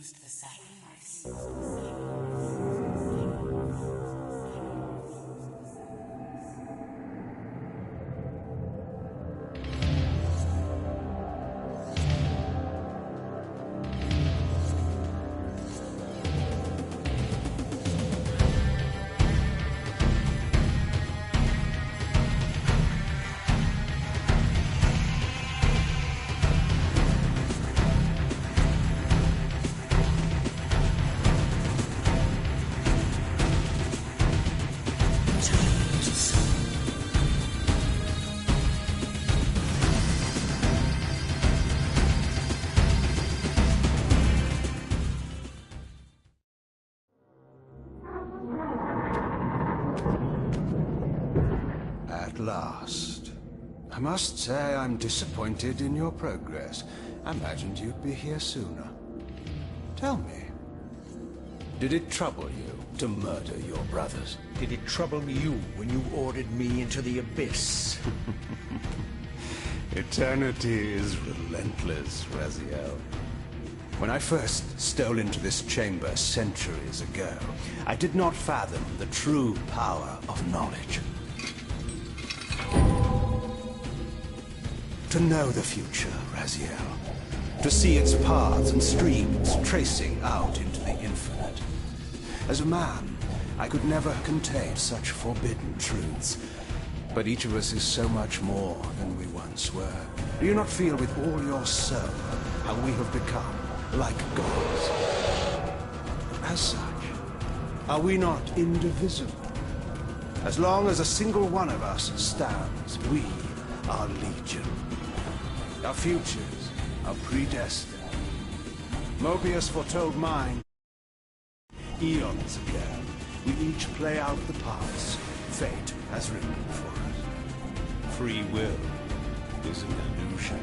refused the sacrifice. At last. I must say I'm disappointed in your progress. I imagined you'd be here sooner. Tell me, did it trouble you to murder your brothers? Did it trouble you when you ordered me into the abyss? Eternity is relentless, Raziel. When I first stole into this chamber centuries ago, I did not fathom the true power of knowledge. To know the future, Raziel. To see its paths and streams tracing out into the infinite. As a man, I could never contain such forbidden truths. But each of us is so much more than we once were. Do you not feel with all your soul how we have become like gods? As such, are we not indivisible? As long as a single one of us stands, we are legion. Our futures are predestined. Mobius foretold mine. Eons ago, we each play out the parts fate has written for us. Free will is an illusion.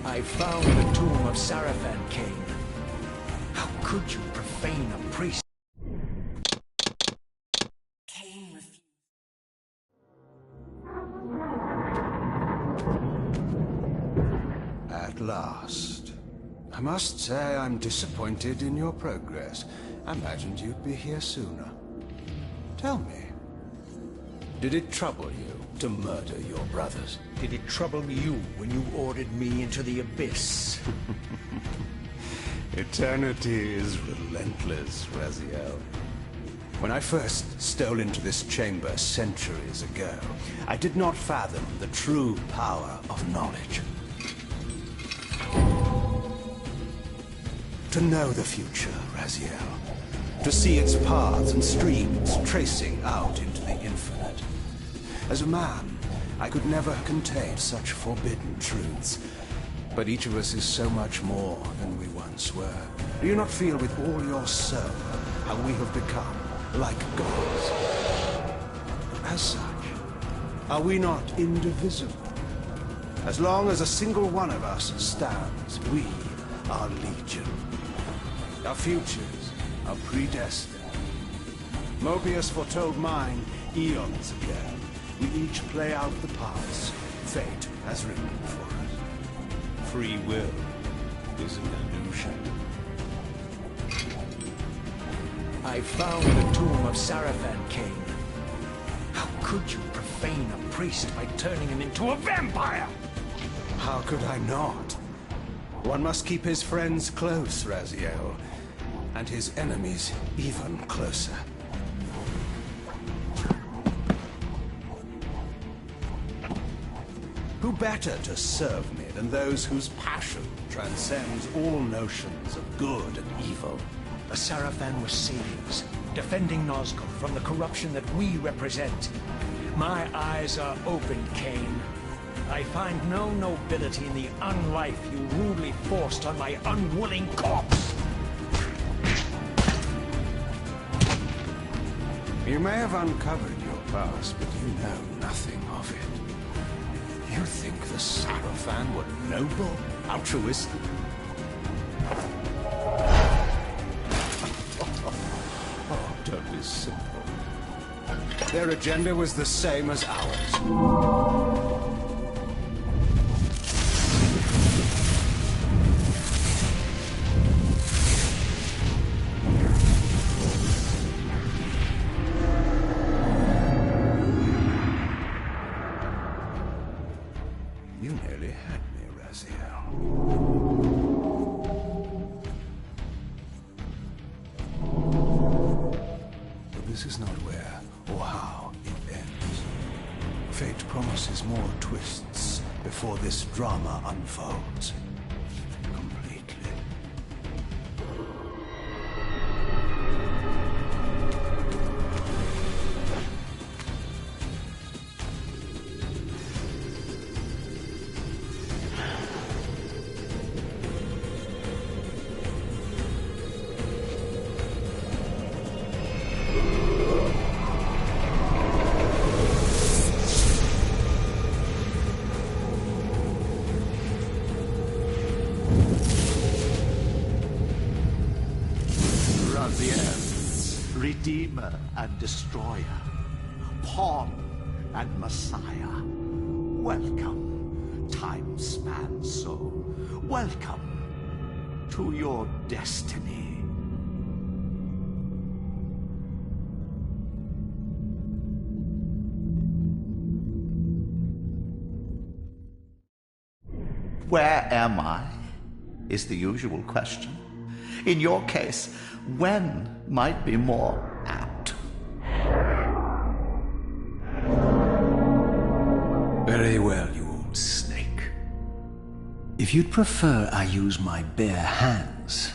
I found the tomb of Sarafan, Cain. How could you profane a priest? Cain refused. At last. I must say I'm disappointed in your progress. I imagined you'd be here sooner. Tell me, did it trouble you to murder your brothers? Did it trouble you when you ordered me into the abyss? Eternity is relentless, Raziel. When I first stole into this chamber centuries ago, I did not fathom the true power of knowledge. To know the future, Raziel. To see its paths and streams tracing out into the infinite. As a man, I could never contain such forbidden truths. But each of us is so much more than we once were. Do you not feel with all your soul how we have become like gods? As such, are we not indivisible? As long as a single one of us stands, we are legion. Our futures are predestined. Mobius foretold mine eons ago. We each play out the parts fate has written for us. Free will is an illusion. I found the tomb of Sarafan, Cain. How could you profane a priest by turning him into a vampire? How could I not? One must keep his friends close, Raziel, and his enemies even closer. Who better to serve me than those whose passion transcends all notions of good and evil? The Sarafan were saviors, defending Nazgul from the corruption that we represent. My eyes are open, Cain. I find no nobility in the unlife you rudely forced on my unwilling corpse. You may have uncovered your past, but you know nothing of it. You think the Sarafan were noble, altruistic? Oh, don't be simple. Their agenda was the same as ours. this is not where or how it ends. Fate promises more twists before this drama unfolds completely. Raziel, Redeemer and Destroyer, Pawn and Messiah. Welcome, time-span soul. Welcome to your destiny. Where am I? Is the usual question. In your case, when might be more apt. Very well, you old snake. If you'd prefer I use my bare hands...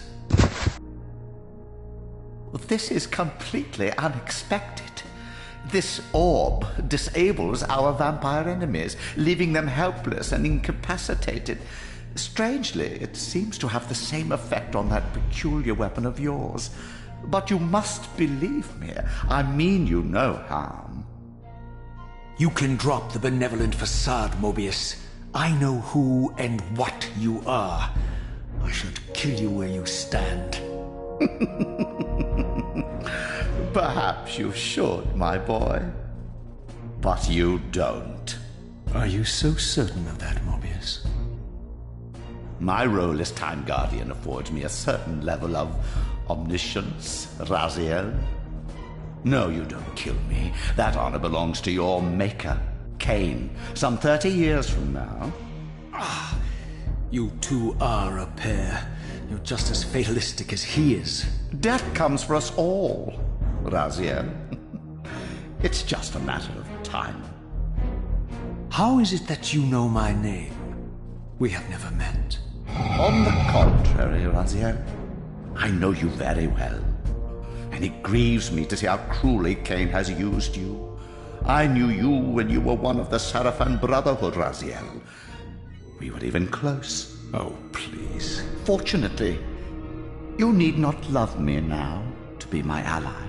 Well, this is completely unexpected. This orb disables our vampire enemies, leaving them helpless and incapacitated. Strangely, it seems to have the same effect on that peculiar weapon of yours. But you must believe me. I mean you no harm. You can drop the benevolent facade, Mobius. I know who and what you are. I should kill you where you stand. Perhaps you should, my boy. But you don't. Are you so certain of that, Mobius? My role as Time Guardian affords me a certain level of omniscience, Raziel. No, you don't kill me. That honor belongs to your maker, Cain, some 30 years from now. Ah, you two are a pair. You're just as fatalistic as he is. Death comes for us all, Raziel. It's just a matter of time. How is it that you know my name? We have never met. On the contrary, Raziel, I know you very well. And it grieves me to see how cruelly Cain has used you. I knew you when you were one of the Sarafan Brotherhood, Raziel. We were even close. Oh, please. Fortunately, you need not love me now to be my ally.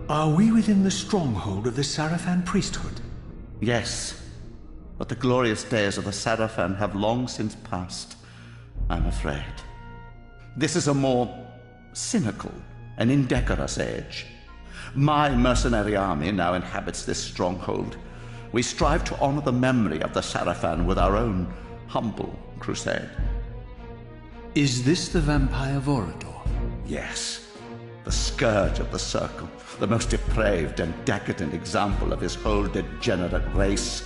Are we within the stronghold of the Sarafan priesthood? Yes, but the glorious days of the Sarafan have long since passed, I'm afraid. This is a more cynical and indecorous age. My mercenary army now inhabits this stronghold. We strive to honor the memory of the Sarafan with our own humble crusade. Is this the vampire Vorador? Yes, the scourge of the Circle, the most depraved and decadent example of his whole degenerate race.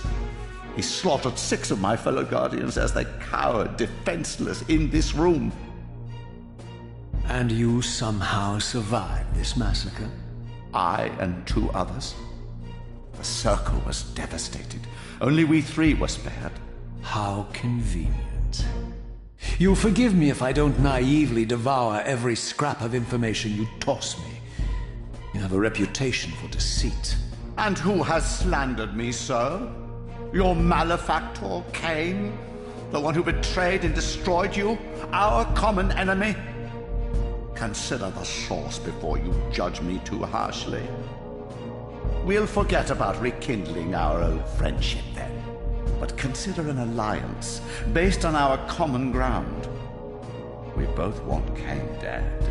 He slaughtered 6 of my fellow Guardians as they cowered defenseless in this room. And you somehow survived this massacre? I and 2 others. The Circle was devastated. Only we 3 were spared. How convenient. You'll forgive me if I don't naively devour every scrap of information you toss me. You have a reputation for deceit. And who has slandered me so? Your malefactor, Cain? The one who betrayed and destroyed you? Our common enemy? Consider the source before you judge me too harshly. We'll forget about rekindling our old friendship then. But consider an alliance based on our common ground. We both want Cain dead.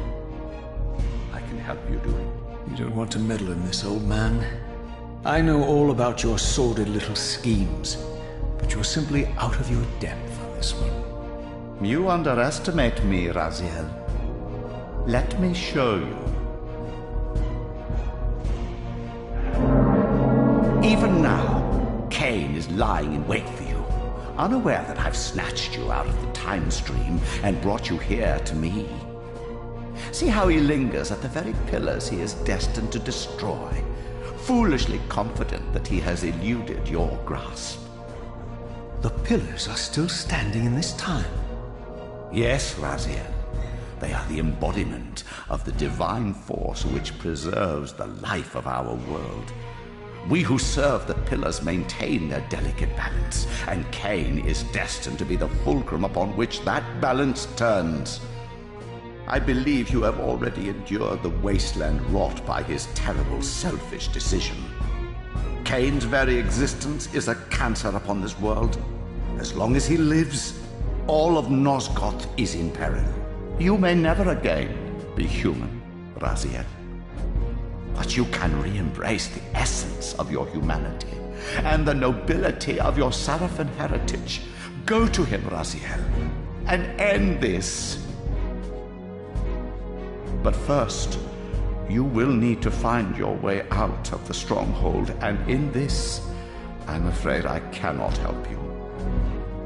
I can help you do it. You don't want to meddle in this, old man. I know all about your sordid little schemes, but you're simply out of your depth on this one. You underestimate me, Raziel. Let me show you. Even now, Cain is lying in wait for you, unaware that I've snatched you out of the time stream and brought you here to me. See how he lingers at the very pillars he is destined to destroy, foolishly confident that he has eluded your grasp. The pillars are still standing in this time. Yes, Raziel. They are the embodiment of the divine force which preserves the life of our world. We who serve the pillars maintain their delicate balance, and Cain is destined to be the fulcrum upon which that balance turns. I believe you have already endured the wasteland wrought by his terrible, selfish decision. Cain's very existence is a cancer upon this world. As long as he lives, all of Nosgoth is in peril. You may never again be human, Raziel. But you can re-embrace the essence of your humanity and the nobility of your Sarafan heritage. Go to him, Raziel, and end this. But first, you will need to find your way out of the stronghold, and in this, I'm afraid I cannot help you.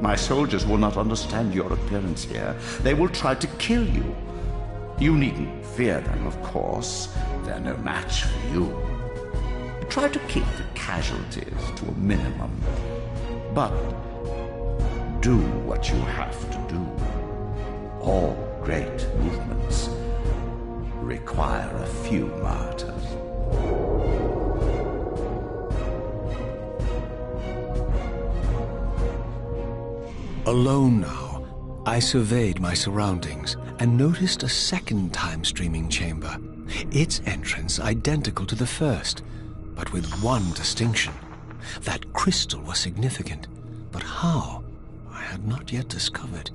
My soldiers will not understand your appearance here. They will try to kill you. You needn't fear them, of course. They're no match for you. Try to keep the casualties to a minimum. But do what you have to do. All great movements require a few martyrs. Alone now, I surveyed my surroundings and noticed a second time-streaming chamber. Its entrance identical to the first, but with one distinction. That crystal was significant, but how? I had not yet discovered.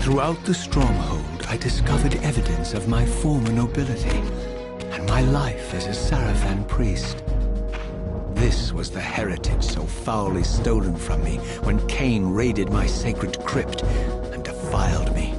Throughout the stronghold, I discovered evidence of my former nobility and my life as a Sarafan priest. This was the heritage so foully stolen from me when Cain raided my sacred crypt and defiled me.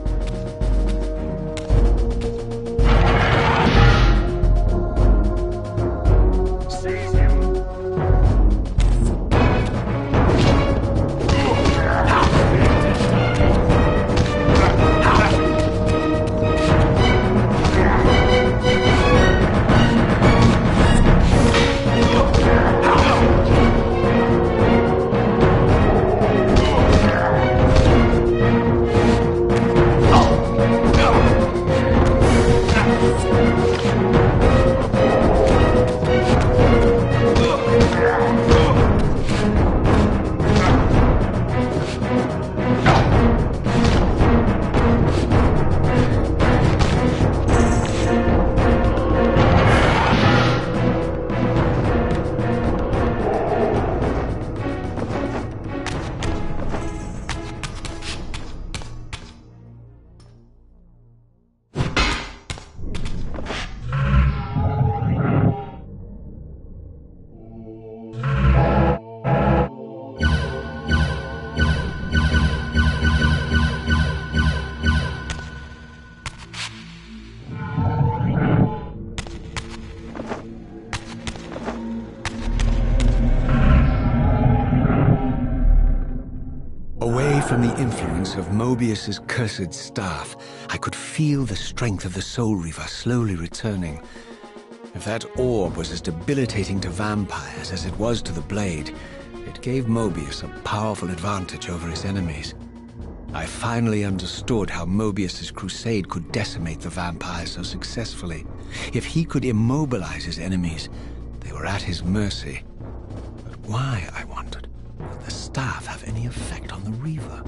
from the influence of Mobius's cursed staff, I could feel the strength of the Soul Reaver slowly returning. If that orb was as debilitating to vampires as it was to the blade, it gave Mobius a powerful advantage over his enemies. I finally understood how Mobius's crusade could decimate the vampires so successfully. If he could immobilize his enemies, they were at his mercy. But why, I wondered, would the staff have any effect on the Reaver?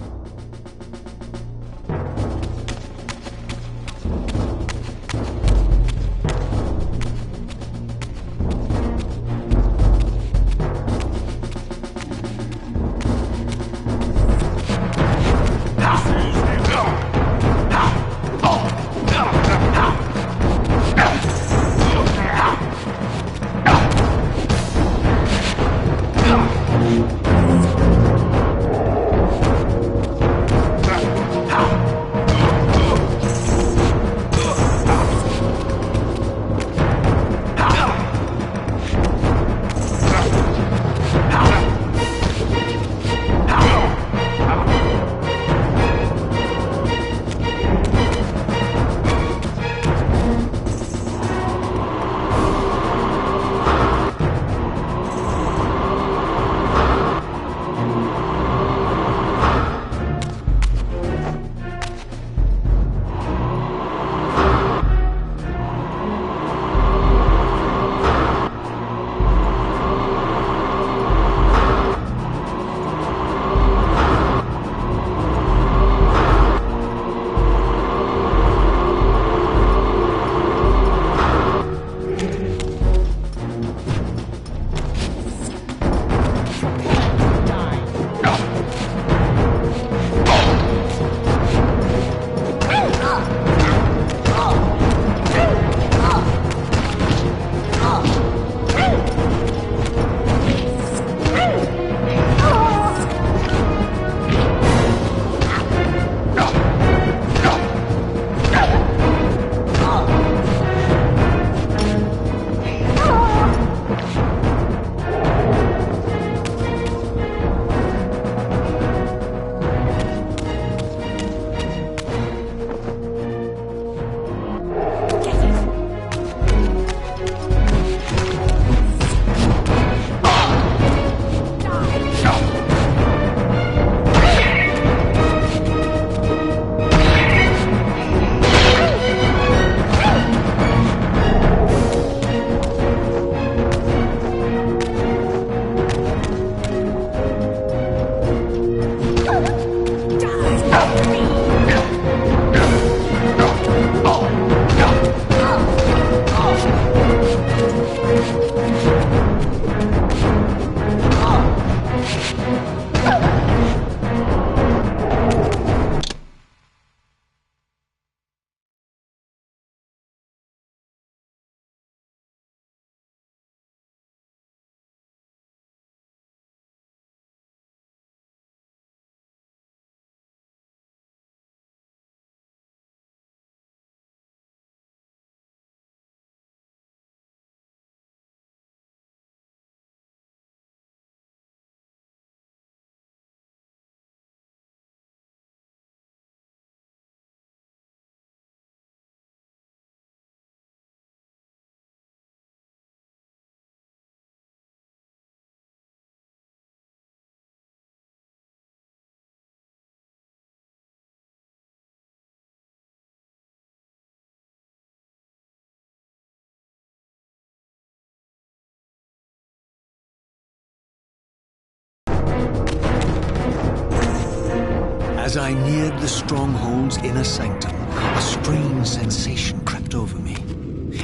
As I neared the stronghold's inner sanctum, a strange sensation crept over me.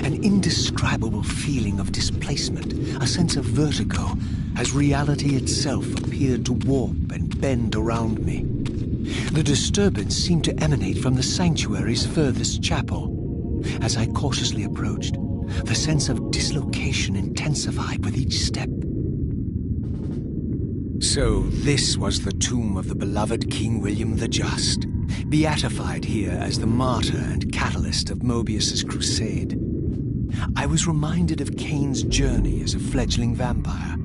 An indescribable feeling of displacement, a sense of vertigo, as reality itself appeared to warp and bend around me. The disturbance seemed to emanate from the sanctuary's furthest chapel. As I cautiously approached, the sense of dislocation intensified with each step. So this was the tomb of the beloved King William the Just, beatified here as the martyr and catalyst of Mobius's crusade. I was reminded of Kane's journey as a fledgling vampire,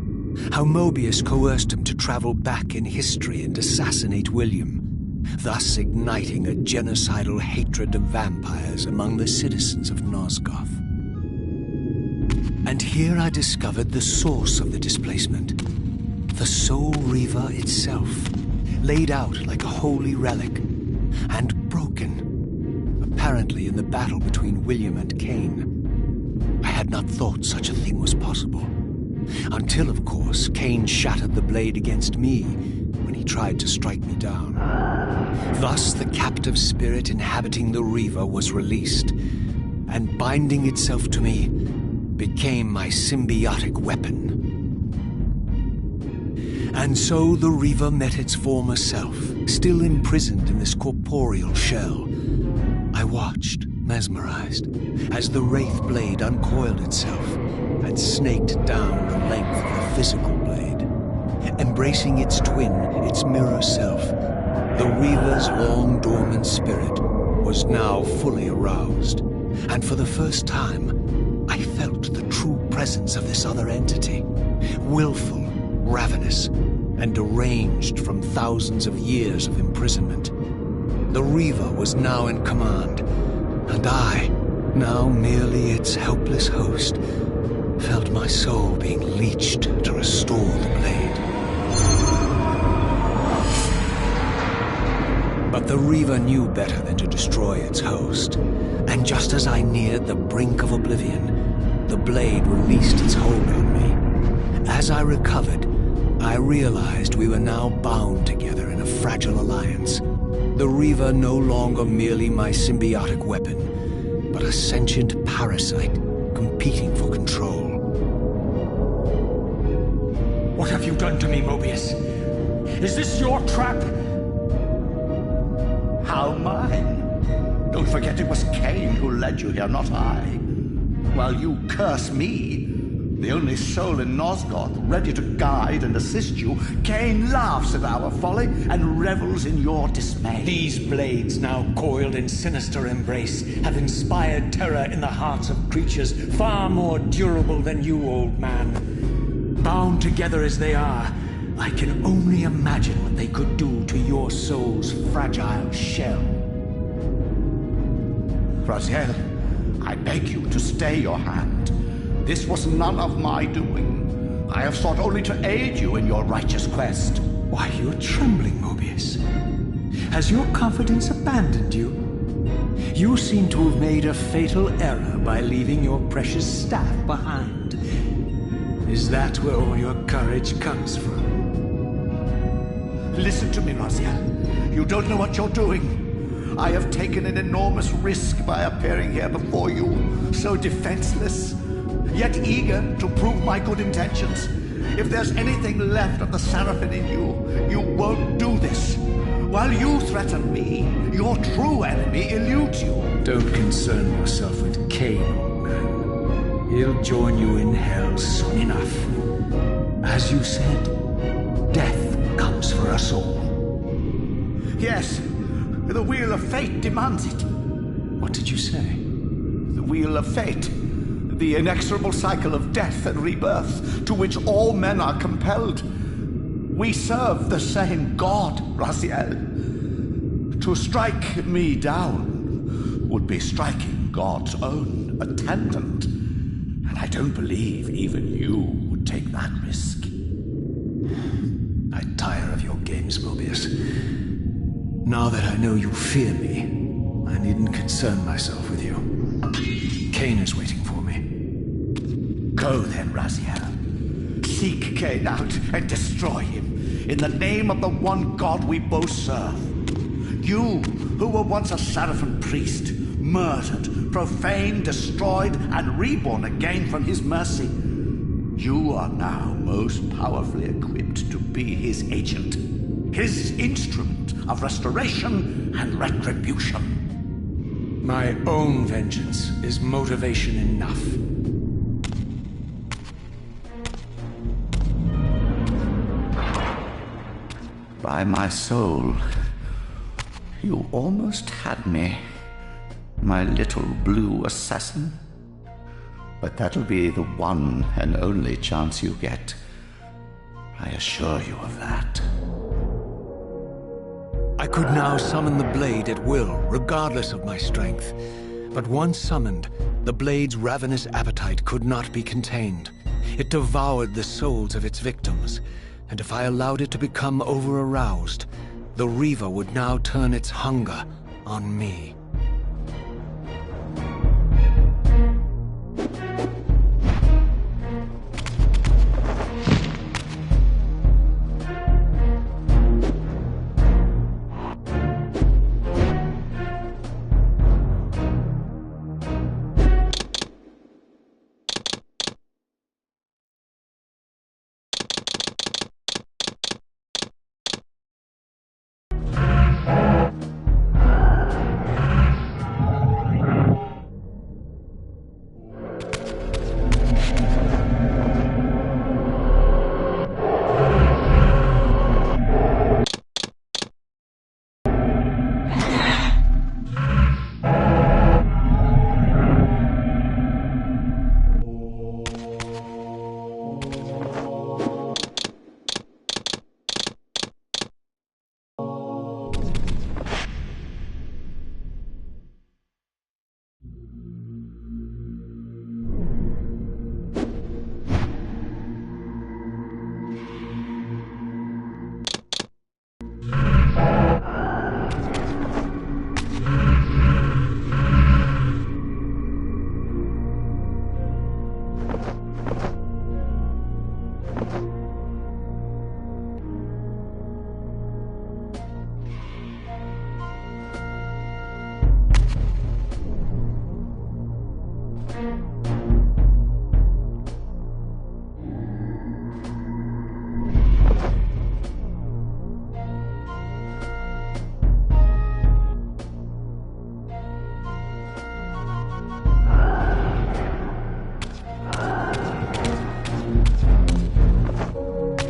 how Mobius coerced him to travel back in history and assassinate William. thus igniting a genocidal hatred of vampires among the citizens of Nosgoth. And here I discovered the source of the displacement. The Soul Reaver itself, laid out like a holy relic, and broken, apparently in the battle between William and Cain. I had not thought such a thing was possible. Until, of course, Cain shattered the blade against me when he tried to strike me down. Thus, the captive spirit inhabiting the Reaver was released, and binding itself to me, became my symbiotic weapon. And so the Reaver met its former self, still imprisoned in this corporeal shell. I watched, mesmerized, as the Wraith blade uncoiled itself and snaked down the length of the physical blade. Embracing its twin, its mirror self, the Reaver's long-dormant spirit was now fully aroused, and for the first time, I felt the true presence of this other entity, willful, ravenous, and deranged from thousands of years of imprisonment. The Reaver was now in command, and I, now merely its helpless host, felt my soul being leeched to restore the blade. But the Reaver knew better than to destroy its host, and just as I neared the brink of oblivion, the blade released its hold on me. As I recovered, I realized we were now bound together in a fragile alliance. The Reaver no longer merely my symbiotic weapon, but a sentient parasite competing for control. What have you done to me, Mobius? Is this your trap? How mine? Don't forget it was Cain who led you here, not I. While you curse me, the only soul in Nosgoth ready to guide and assist you, Cain laughs at our folly and revels in your dismay. These blades, now coiled in sinister embrace, have inspired terror in the hearts of creatures far more durable than you, old man. Bound together as they are, I can only imagine what they could do to your soul's fragile shell. Raziel, I beg you to stay your hand. This was none of my doing. I have sought only to aid you in your righteous quest. Why, you're trembling, Mobius. Has your confidence abandoned you? You seem to have made a fatal error by leaving your precious staff behind. Is that where all your courage comes from? Listen to me, Raziel. You don't know what you're doing. I have taken an enormous risk by appearing here before you, so defenseless, yet eager to prove my good intentions. If there's anything left of the Seraphim in you, you won't do this. While you threaten me, your true enemy eludes you. Don't concern yourself with Cain, old man. He'll join you in hell soon enough. As you said, death comes for us all. Yes, the wheel of fate demands it. What did you say? The wheel of fate. The inexorable cycle of death and rebirth to which all men are compelled. We serve the same God, Raziel. To strike me down would be striking God's own attendant. And I don't believe even you would take that risk. I tire of your games, Mobius. Now that I know you fear me, I needn't concern myself with you. Cain is waiting for me. Go then, Raziel. Seek Cain out and destroy him in the name of the one God we both serve. You, who were once a Seraphim priest, murdered, profaned, destroyed, and reborn again from his mercy, you are now most powerfully equipped to be his agent, his instrument of restoration and retribution. My own vengeance is motivation enough. By my soul, you almost had me, my little blue assassin. But that'll be the one and only chance you get. I assure you of that. I I could now summon the blade at will, regardless of my strength. But once summoned, the blade's ravenous appetite could not be contained. It devoured the souls of its victims, and if I allowed it to become over-aroused, the Reaver would now turn its hunger on me.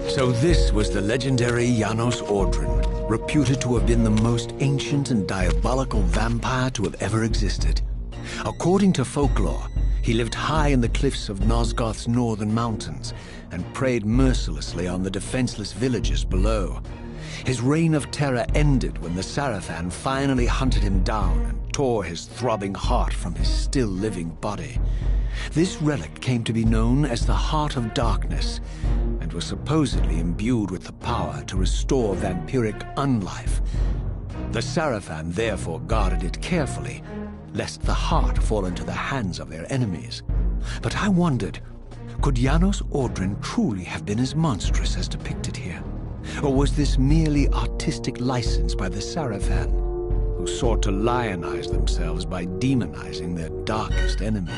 So this was the legendary Janos Audron, reputed to have been the most ancient and diabolical vampire to have ever existed. According to folklore, he lived high in the cliffs of Nosgoth's northern mountains and preyed mercilessly on the defenseless villagers below. His reign of terror ended when the Sarafan finally hunted him down and tore his throbbing heart from his still-living body. This relic came to be known as the Heart of Darkness, and was supposedly imbued with the power to restore vampiric unlife. The Sarafan therefore guarded it carefully, lest the heart fall into the hands of their enemies. But I wondered, could Janos Audron truly have been as monstrous as depicted here? Or was this merely artistic license by the Sarafan, who sought to lionize themselves by demonizing their darkest enemy?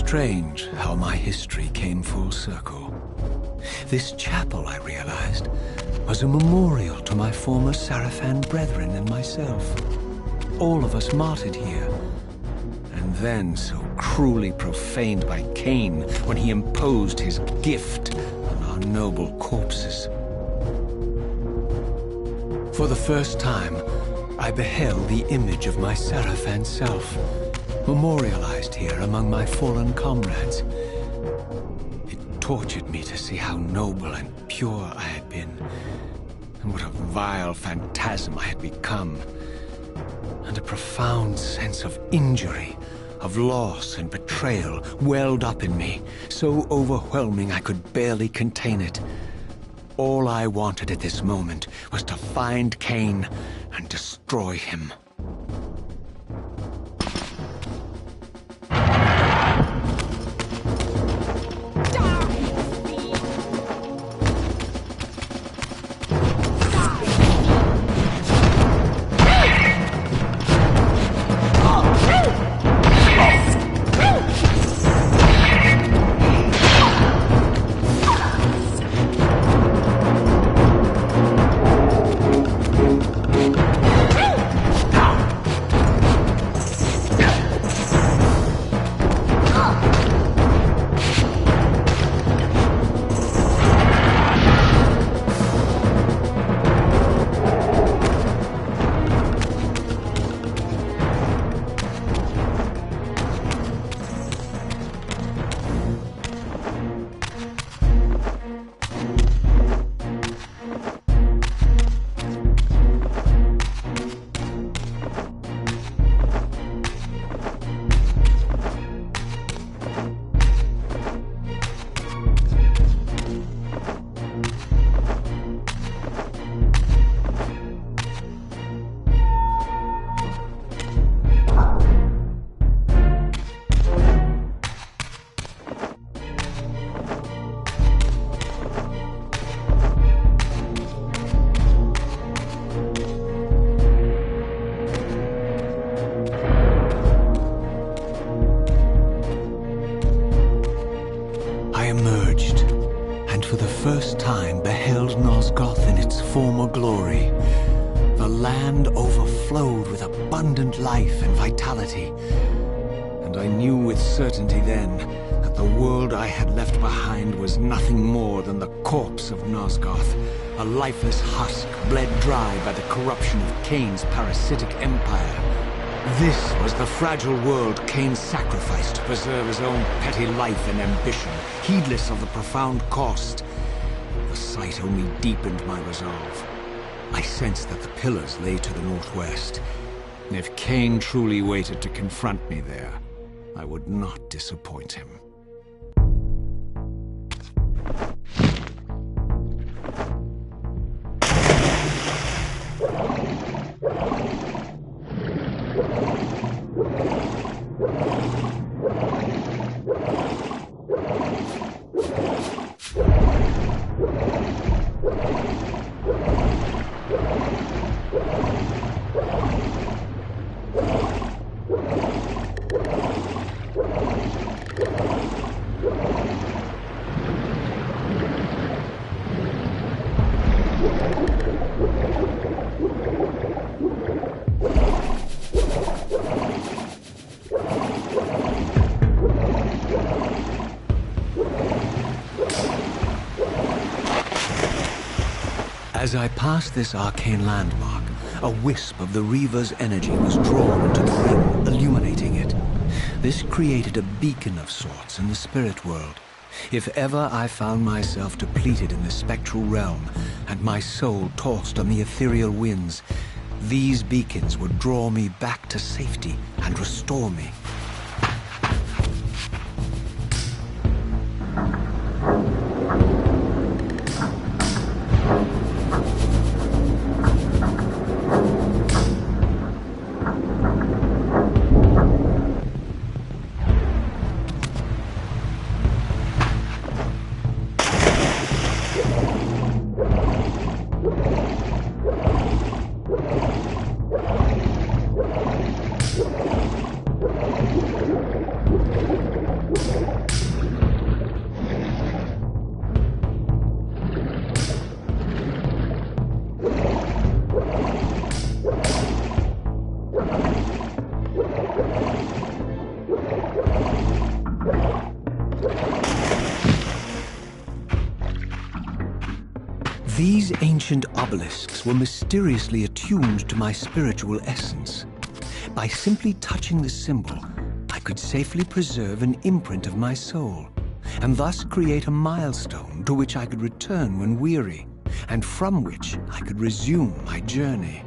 Strange how my history came full circle. This chapel, I realized, was a memorial to my former Sarafan brethren and myself. All of us martyred here, and then so cruelly profaned by Cain when he imposed his gift on our noble corpses. For the first time, I beheld the image of my Sarafan self, memorialized here among my fallen comrades. It tortured me to see how noble and pure I had been, and what a vile phantasm I had become, and a profound sense of injury, of loss and betrayal welled up in me, so overwhelming I could barely contain it. All I wanted at this moment was to find Cain and destroy him. emerged, and for the first time beheld Nosgoth in its former glory. The land overflowed with abundant life and vitality, and I knew with certainty then that the world I had left behind was nothing more than the corpse of Nosgoth, a lifeless husk bled dry by the corruption of Cain's parasitic empire. This was the fragile world Cain sacrificed to preserve his own petty life and ambition, heedless of the profound cost. The sight only deepened my resolve. I sensed that the pillars lay to the northwest. If Cain truly waited to confront me there, I would not disappoint him. As I passed this arcane landmark, a wisp of the Reaver's energy was drawn into the ring, illuminating it. This created a beacon of sorts in the spirit world. If ever I found myself depleted in the spectral realm, and my soul tossed on the ethereal winds, these beacons would draw me back to safety and restore me. These ancient obelisks were mysteriously attuned to my spiritual essence. By simply touching the symbol, I could safely preserve an imprint of my soul, and thus create a milestone to which I could return when weary, and from which I could resume my journey.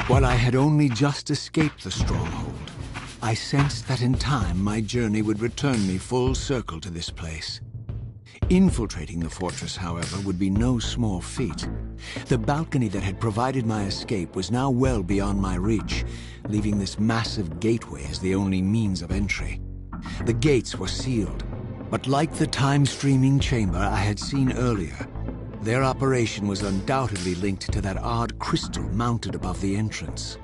While I had only just escaped the stronghold, I sensed that in time my journey would return me full circle to this place. Infiltrating the fortress, however, would be no small feat. The balcony that had provided my escape was now well beyond my reach, leaving this massive gateway as the only means of entry. The gates were sealed, but like the time-streaming chamber I had seen earlier, their operation was undoubtedly linked to that odd crystal mounted above the entrance.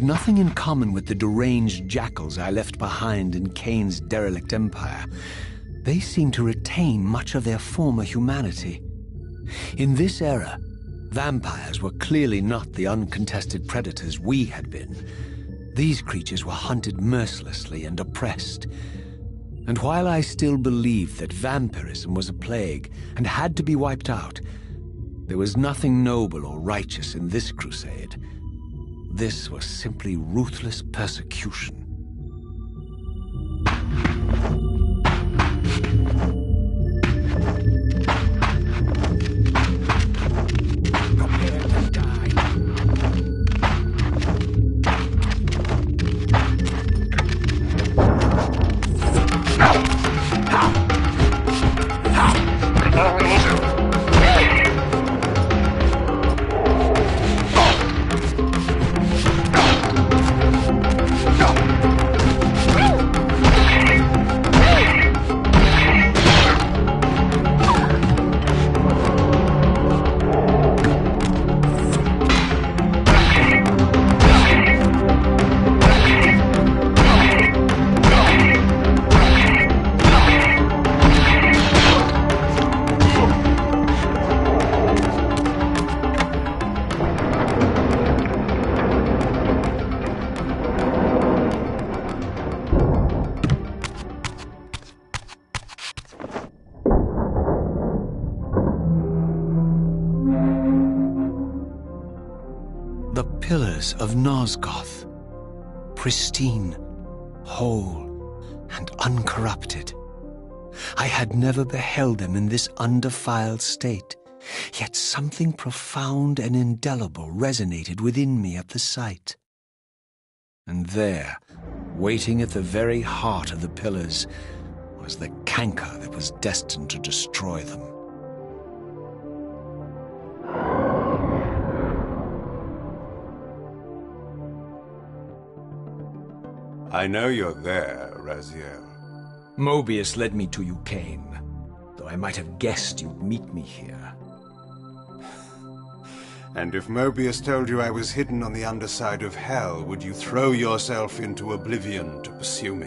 nothing in common with the deranged jackals I left behind in Kain's derelict empire, they seem to retain much of their former humanity. In this era, vampires were clearly not the uncontested predators we had been. These creatures were hunted mercilessly and oppressed. And while I still believed that vampirism was a plague and had to be wiped out, there was nothing noble or righteous in this crusade. This was simply ruthless persecution. Prepare to die. The pillars of Nosgoth, pristine, whole, and uncorrupted. I had never beheld them in this undefiled state, yet something profound and indelible resonated within me at the sight. And there, waiting at the very heart of the pillars, was the canker that was destined to destroy them. I know you're there, Raziel. Mobius led me to you, Kain, though I might have guessed you'd meet me here. And if Mobius told you I was hidden on the underside of hell, would you throw yourself into oblivion to pursue me?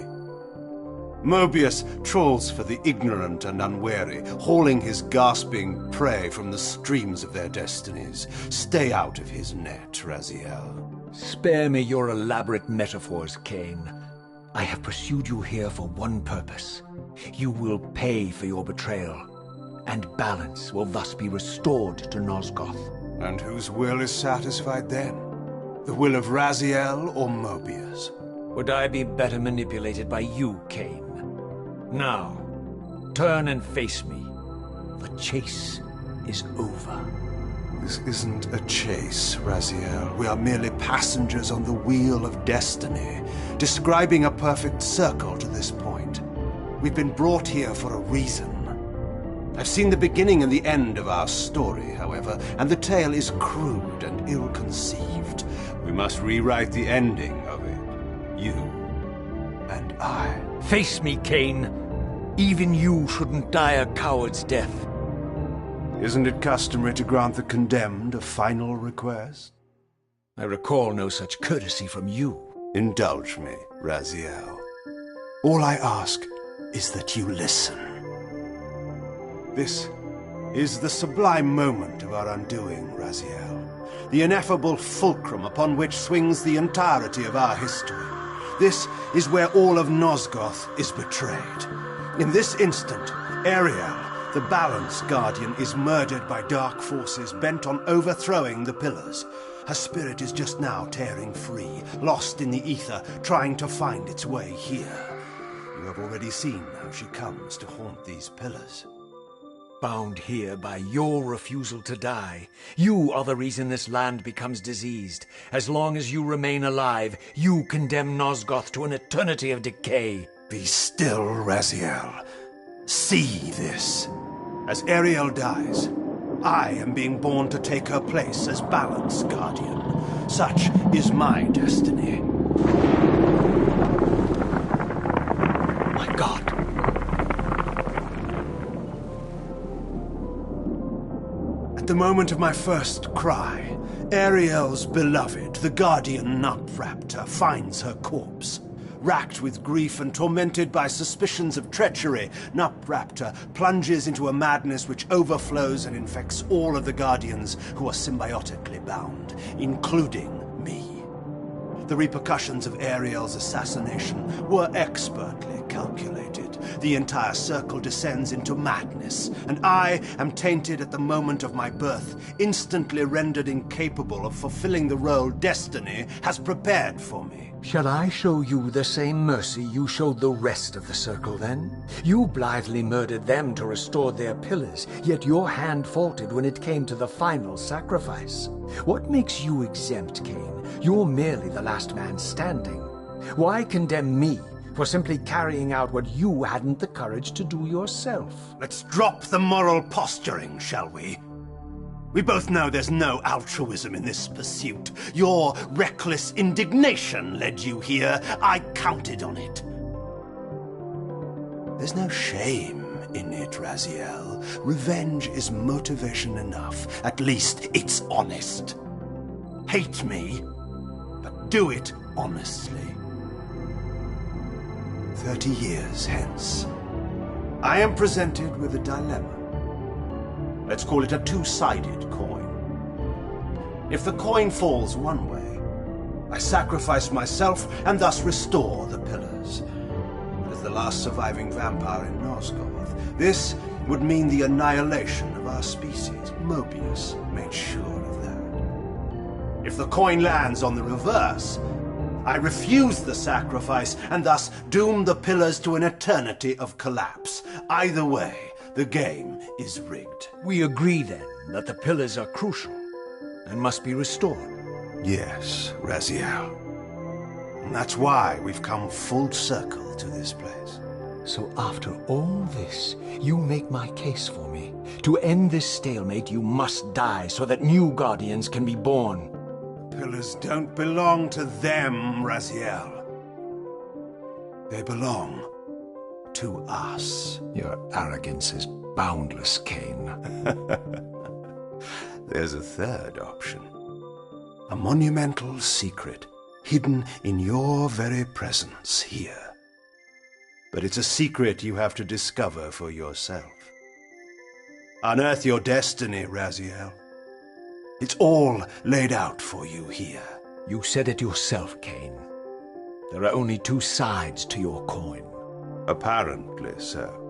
Mobius trawls for the ignorant and unwary, hauling his gasping prey from the streams of their destinies. Stay out of his net, Raziel. Spare me your elaborate metaphors, Kain. I have pursued you here for one purpose. You will pay for your betrayal, and balance will thus be restored to Nosgoth. And whose will is satisfied then? The will of Raziel or Mobius? Would I be better manipulated by you, Kain? Now, turn and face me. The chase is over. This isn't a chase, Raziel. We are merely passengers on the wheel of destiny, describing a perfect circle to this point. We've been brought here for a reason. I've seen the beginning and the end of our story, however, and the tale is crude and ill-conceived. We must rewrite the ending of it. You and I. Face me, Kain. Even you shouldn't die a coward's death. Isn't it customary to grant the condemned a final request? I recall no such courtesy from you. Indulge me, Raziel. All I ask is that you listen. This is the sublime moment of our undoing, Raziel. The ineffable fulcrum upon which swings the entirety of our history. This is where all of Nosgoth is betrayed. In this instant, Ariel, the Balance Guardian, is murdered by dark forces bent on overthrowing the pillars. Her spirit is just now tearing free, lost in the ether, trying to find its way here. You have already seen how she comes to haunt these pillars. Bound here by your refusal to die. You are the reason this land becomes diseased. As long as you remain alive, you condemn Nosgoth to an eternity of decay. Be still, Raziel. See this. As Ariel dies, I am being born to take her place as Balance Guardian. Such is my destiny. My God. At the moment of my first cry, Ariel's beloved, the guardian Nutraptor, finds her corpse. Racked with grief and tormented by suspicions of treachery, Nutraptor plunges into a madness which overflows and infects all of the Guardians who are symbiotically bound, including me. The repercussions of Ariel's assassination were expertly calculated. The entire circle descends into madness, and I am tainted at the moment of my birth, instantly rendered incapable of fulfilling the role destiny has prepared for me. Shall I show you the same mercy you showed the rest of the circle, then? You blithely murdered them to restore their pillars, yet your hand faltered when it came to the final sacrifice. What makes you exempt, Cain? You're merely the last man standing. Why condemn me for simply carrying out what you hadn't the courage to do yourself? Let's drop the moral posturing, shall we? We both know there's no altruism in this pursuit. Your reckless indignation led you here. I counted on it. There's no shame in it, Raziel. Revenge is motivation enough. At least it's honest. Hate me, but do it honestly. 30 years hence, I am presented with a dilemma. Let's call it a two-sided coin. If the coin falls one way, I sacrifice myself and thus restore the pillars. But as the last surviving vampire in Nosgoth, this would mean the annihilation of our species. Mobius made sure of that. If the coin lands on the reverse, I refuse the sacrifice and thus doom the pillars to an eternity of collapse. Either way, the game is rigged. We agree, then, that the pillars are crucial and must be restored. Yes, Raziel. And that's why we've come full circle to this place. So after all this, you make my case for me. To end this stalemate, you must die so that new Guardians can be born. The pillars don't belong to them, Raziel. They belong to us. Your arrogance is boundless, Cain. There's a third option. A monumental secret, hidden in your very presence here. But it's a secret you have to discover for yourself. Unearth your destiny, Raziel. It's all laid out for you here. You said it yourself, Cain. There are only two sides to your coin. Apparently so.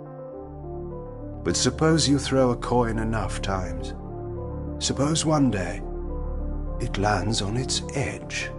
But suppose you throw a coin enough times. Suppose one day it lands on its edge.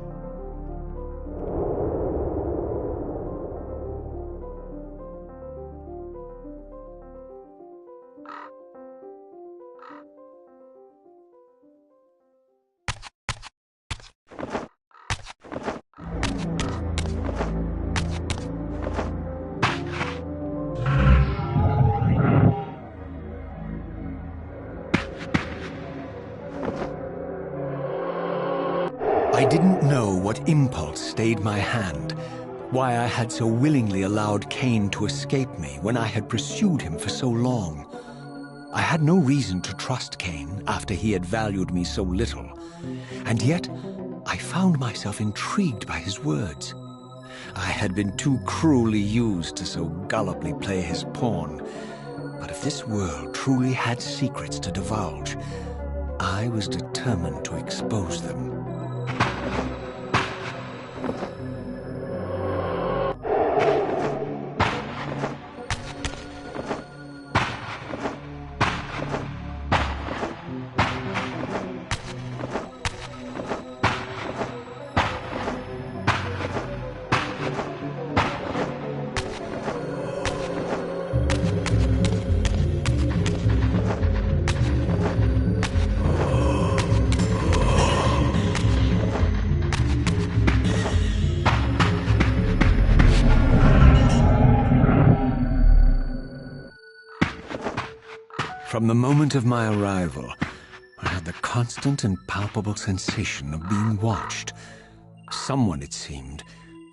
I didn't know what impulse stayed my hand, why I had so willingly allowed Cain to escape me when I had pursued him for so long. I had no reason to trust Cain after he had valued me so little, and yet I found myself intrigued by his words. I had been too cruelly used to so gullibly play his pawn, but if this world truly had secrets to divulge, I was determined to expose them. From the moment of my arrival, I had the constant and palpable sensation of being watched. Someone, it seemed,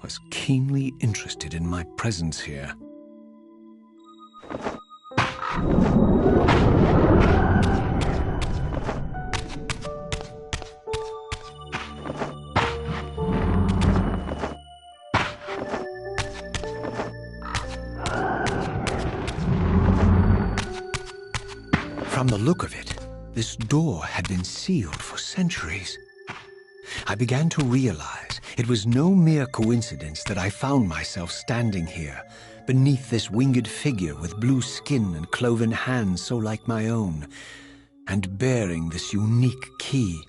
was keenly interested in my presence here. From the look of it, this door had been sealed for centuries. I began to realize it was no mere coincidence that I found myself standing here, beneath this winged figure with blue skin and cloven hands so like my own, and bearing this unique key.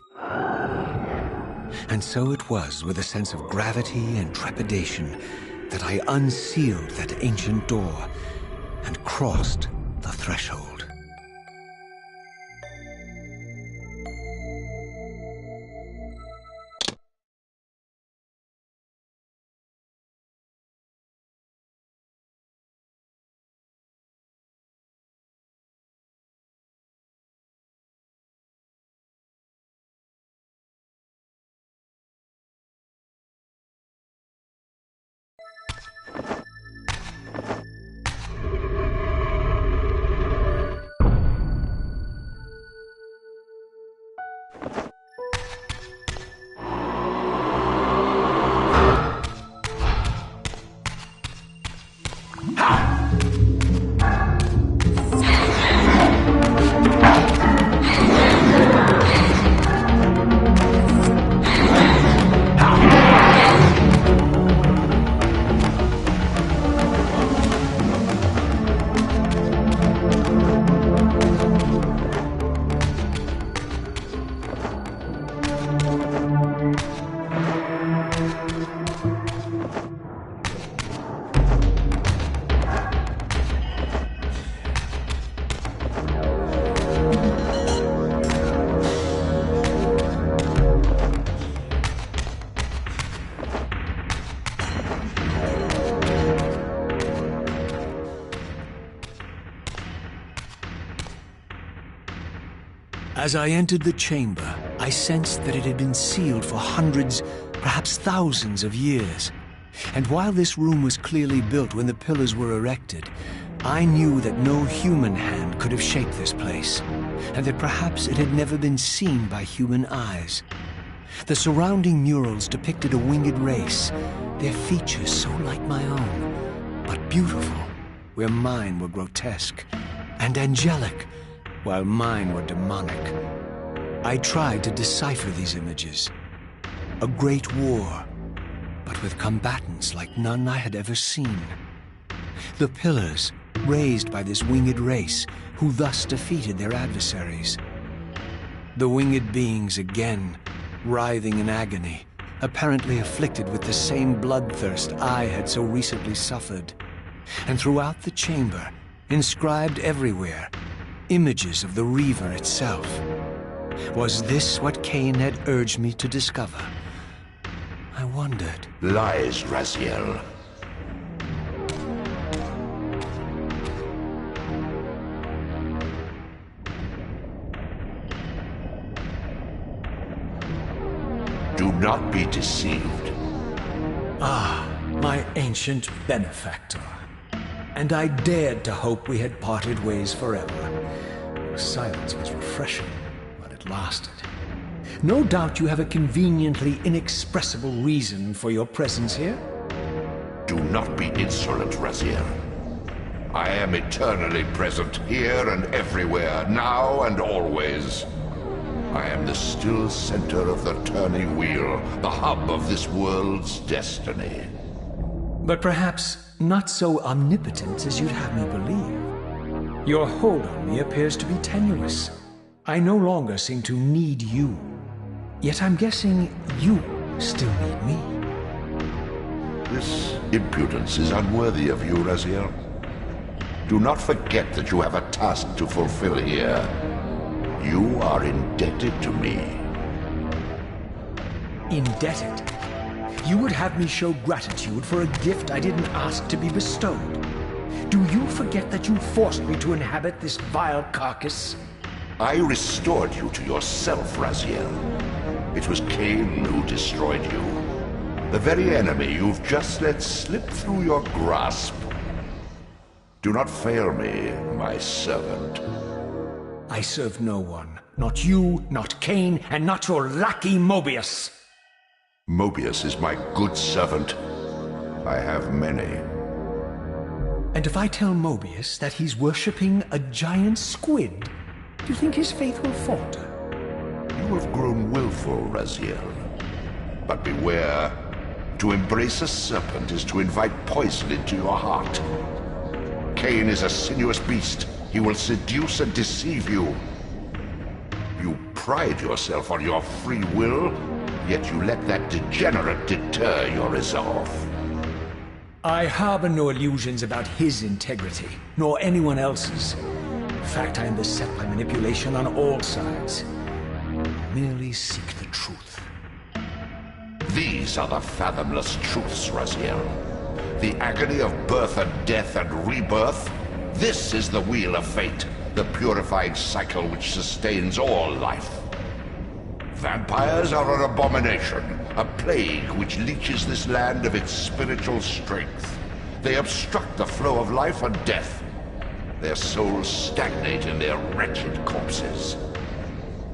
And so it was with a sense of gravity and trepidation that I unsealed that ancient door and crossed the threshold. As I entered the chamber, I sensed that it had been sealed for hundreds, perhaps thousands of years. And while this room was clearly built when the pillars were erected, I knew that no human hand could have shaped this place, and that perhaps it had never been seen by human eyes. The surrounding murals depicted a winged race, their features so like my own, but beautiful, where mine were grotesque, and angelic, while mine were demonic. I tried to decipher these images. A great war, but with combatants like none I had ever seen. The pillars, raised by this winged race, who thus defeated their adversaries. The winged beings again, writhing in agony, apparently afflicted with the same bloodthirst I had so recently suffered. And throughout the chamber, inscribed everywhere, images of the Reaver itself. Was this what Cain had urged me to discover? I wondered. Lies, Raziel. Do not be deceived. Ah, my ancient benefactor. And I dared to hope we had parted ways forever. Silence was refreshing, but it lasted. No doubt you have a conveniently inexpressible reason for your presence here? Do not be insolent, Raziel. I am eternally present here and everywhere, now and always. I am the still center of the turning wheel, the hub of this world's destiny. But perhaps not so omnipotent as you'd have me believe. Your hold on me appears to be tenuous. I no longer seem to need you. Yet I'm guessing you still need me. This impudence is unworthy of you, Raziel. Do not forget that you have a task to fulfill here. You are indebted to me. Indebted? You would have me show gratitude for a gift I didn't ask to be bestowed. Do you forget that you forced me to inhabit this vile carcass? I restored you to yourself, Raziel. It was Cain who destroyed you. The very enemy you've just let slip through your grasp. Do not fail me, my servant. I serve no one. Not you, not Cain, and not your lackey Mobius. Mobius is my good servant. I have many. And if I tell Mobius that he's worshipping a giant squid, Do you think his faith will falter? You have grown willful, Raziel. But beware. To embrace a serpent is to invite poison into your heart. Cain is a sinuous beast. He will seduce and deceive you. You pride yourself on your free will, yet you let that degenerate deter your resolve. I harbor no illusions about his integrity, nor anyone else's. In fact, I am beset by manipulation on all sides. I merely seek the truth. These are the fathomless truths, Raziel. The agony of birth and death and rebirth. This is the wheel of fate, the purifying cycle which sustains all life. Vampires are an abomination, a plague which leeches this land of its spiritual strength. They obstruct the flow of life and death. Their souls stagnate in their wretched corpses.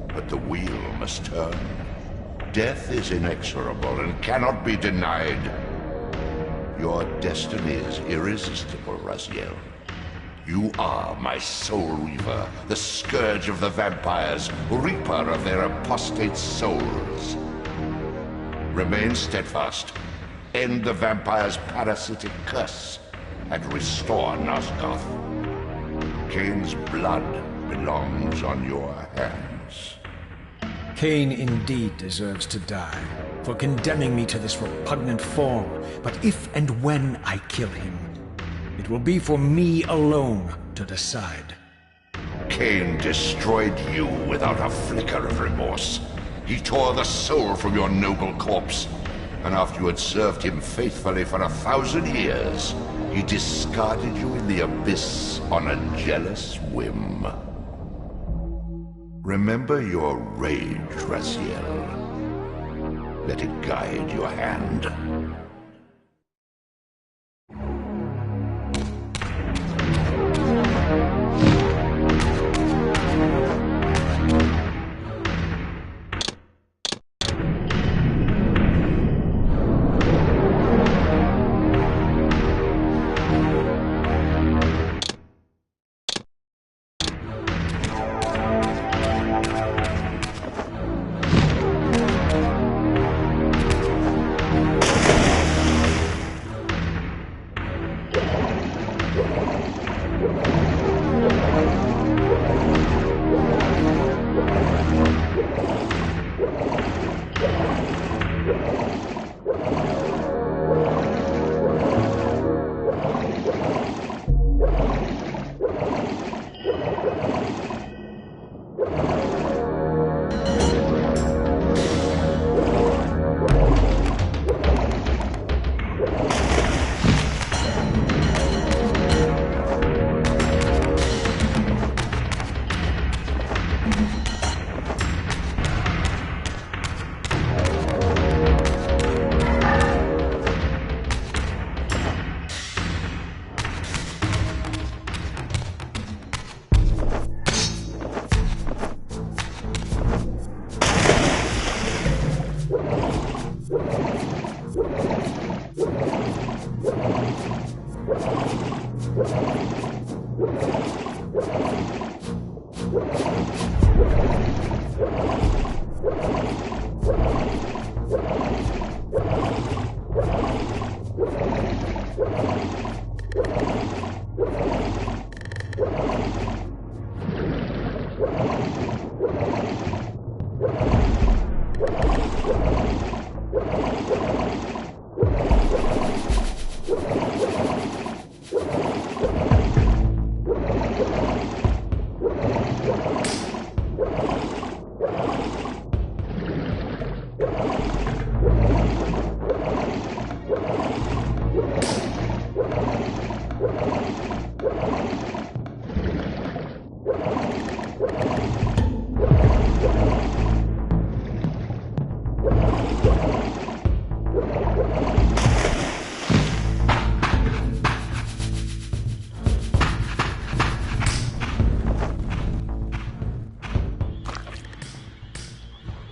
But the wheel must turn. Death is inexorable and cannot be denied. Your destiny is irresistible, Raziel. You are my soul weaver, the scourge of the vampires, reaper of their apostate souls. Remain steadfast, end the vampire's parasitic curse, and restore Nosgoth. Cain's blood belongs on your hands. Cain indeed deserves to die for condemning me to this repugnant form, but if and when I kill him, it will be for me alone to decide. Cain destroyed you without a flicker of remorse. He tore the soul from your noble corpse, and after you had served him faithfully for 1,000 years, he discarded you in the abyss on a jealous whim. Remember your rage, Raziel. Let it guide your hand.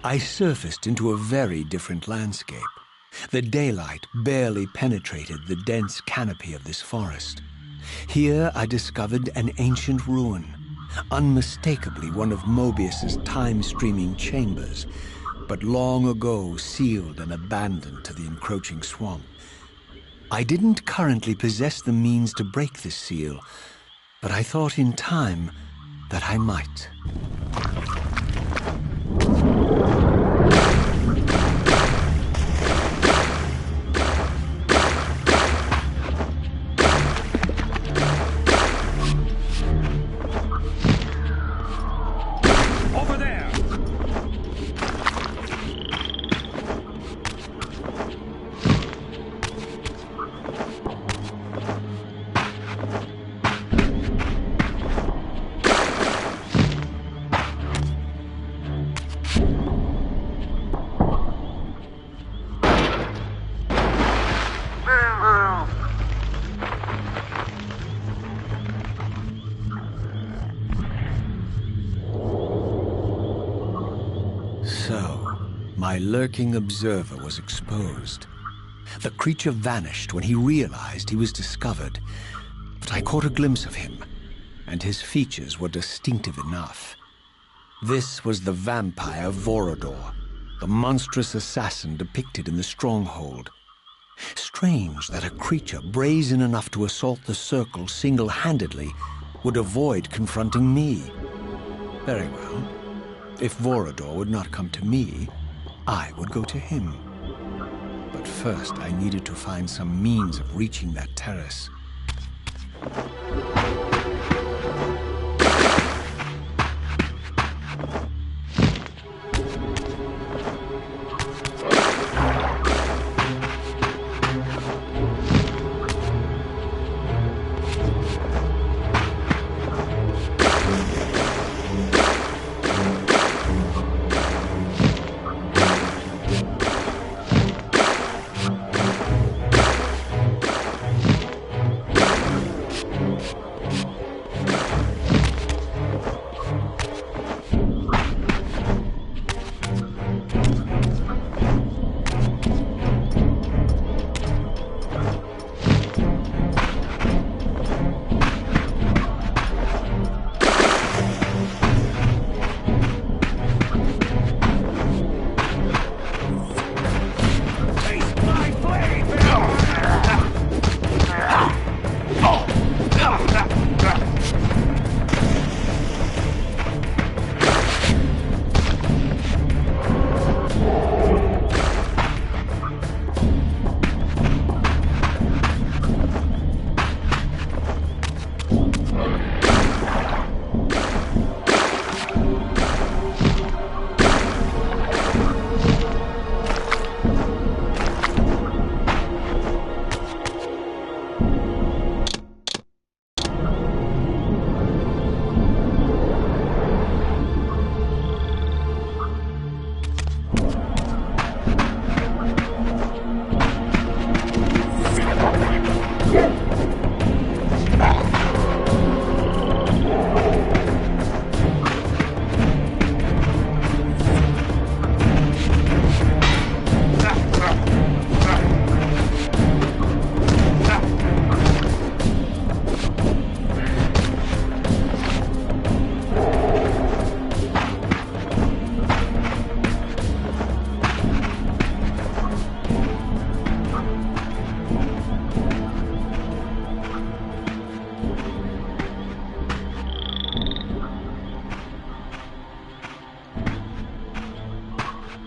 I surfaced into a very different landscape. The daylight barely penetrated the dense canopy of this forest. Here I discovered an ancient ruin, unmistakably one of Mobius's time-streaming chambers, but long ago sealed and abandoned to the encroaching swamp. I didn't currently possess the means to break this seal, but I thought in time that I might. Over there! So, my lurking observer was exposed. The creature vanished when he realized he was discovered, but I caught a glimpse of him, and his features were distinctive enough. This was the vampire Vorador, the monstrous assassin depicted in the stronghold. Strange that a creature brazen enough to assault the Circle single-handedly would avoid confronting me. Very well. If Vorador would not come to me, I would go to him. But first, I needed to find some means of reaching that terrace.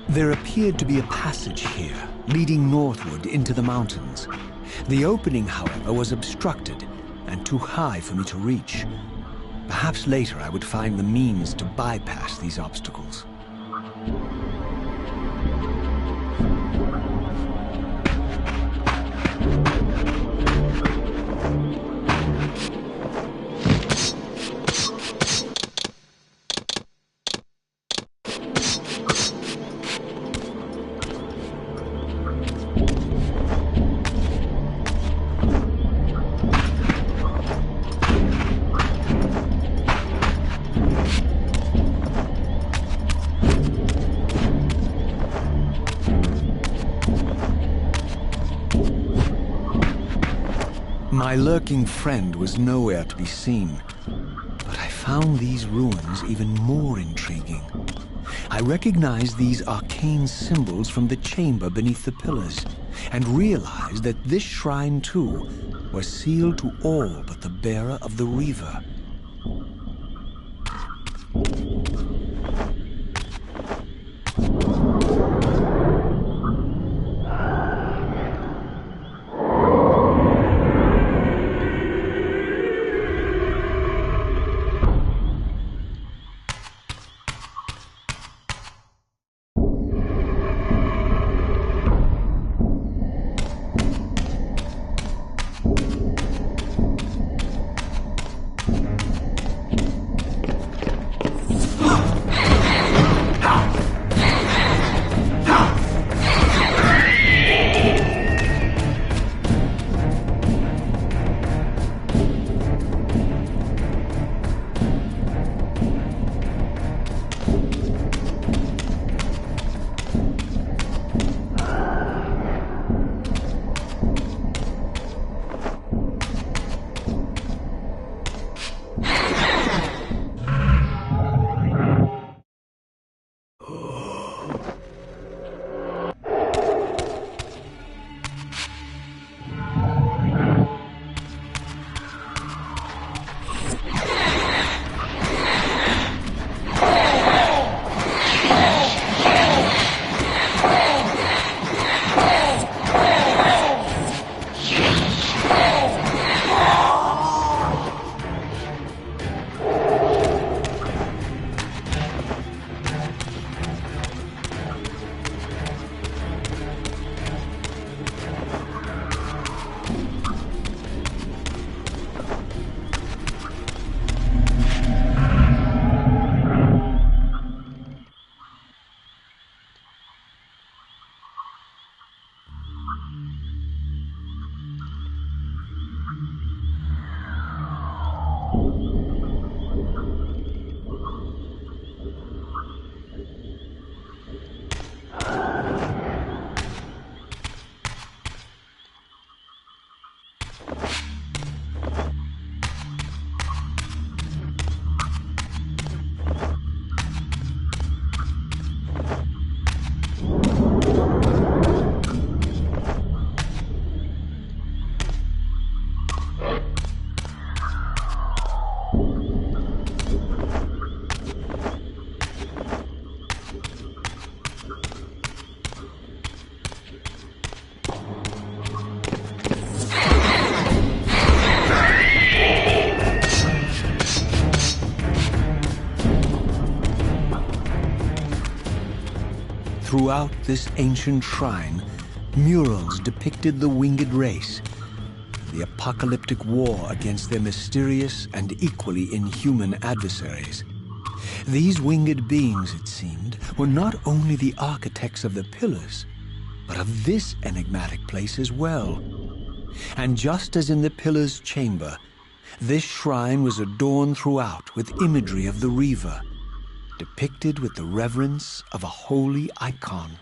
There appeared to be a passage here, leading northward into the mountains. The opening, however, was obstructed and too high for me to reach. Perhaps later I would find the means to bypass these obstacles. My lurking friend was nowhere to be seen, but I found found these ruins even more intriguing. I recognized these arcane symbols from the chamber beneath the pillars, and realized that this shrine, too, was sealed to all but the bearer of the Reaver. Throughout this ancient shrine, murals depicted the winged race, the apocalyptic war against their mysterious and equally inhuman adversaries. These winged beings, it seemed, were not only the architects of the pillars, but of this enigmatic place as well. And just as in the pillars' chamber, this shrine was adorned throughout with imagery of the Reaver, depicted with the reverence of a holy icon.